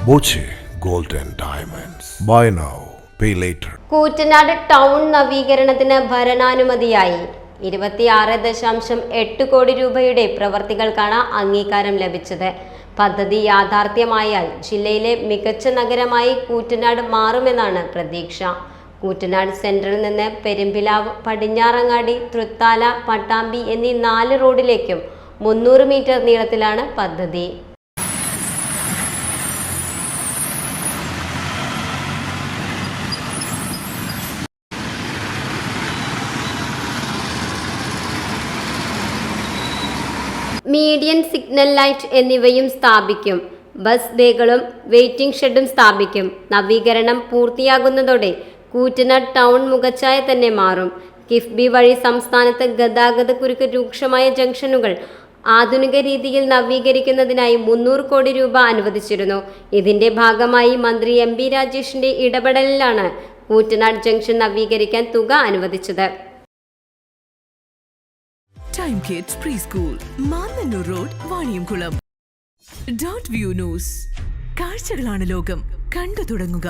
Boche gold and diamonds. Buy now, pay later. Koottanad town നവീകരണത്തിന് ഭരണാനുമതിയായി. 26.8 കോടി രൂപയുടെ പ്രവർത്തികൾക്കാണ് അംഗീകാരം ലഭിച്ചത്. പദ്ധതി യാഥാർത്ഥ്യമായാൽ ജില്ലയിലെ മികച്ച നഗരമായി കൂറ്റനാട് മാറുമെന്നാണ് പ്രതീക്ഷ. കൂറ്റനാട് സെൻട്രലിൽ നിന്ന് പെരുമ്പിലാവ്, പടിഞ്ഞാറങ്ങാടി, തൃത്താല, പട്ടാമ്പി എന്നീ 4 റോഡിലേക്കും 300 മീറ്റർ നീളത്തിലാണ് പദ്ധതി. മീഡിയൻ സിഗ്നൽ ലൈറ്റ് എന്നിവയും സ്ഥാപിക്കും. ബസ് ബേകളും വെയിറ്റിംഗ് ഷെഡും സ്ഥാപിക്കും. നവീകരണം പൂർത്തിയാകുന്നതോടെ കൂറ്റനാട് ടൗൺ മുഖച്ഛായ തന്നെ മാറും. കിഫ്ബി വഴി സംസ്ഥാനത്ത് ഗതാഗത കുരുക്ക് രൂക്ഷമായ ജംഗ്ഷനുകൾ ആധുനിക രീതിയിൽ നവീകരിക്കുന്നതിനായി 300 കോടി രൂപ അനുവദിച്ചിരുന്നു. ഇതിന്റെ ഭാഗമായി മന്ത്രി MP രാജേഷിന്റെ ഇടപെടലിലാണ് കൂറ്റനാട് ജംഗ്ഷൻ നവീകരിക്കാൻ തുക അനുവദിച്ചത്. Time kids pre school, Mannannur road, Vaniyamkulam. .View news. കാഴ്ചകളാണ് ലോകം, കണ്ടു തുടങ്ങുക.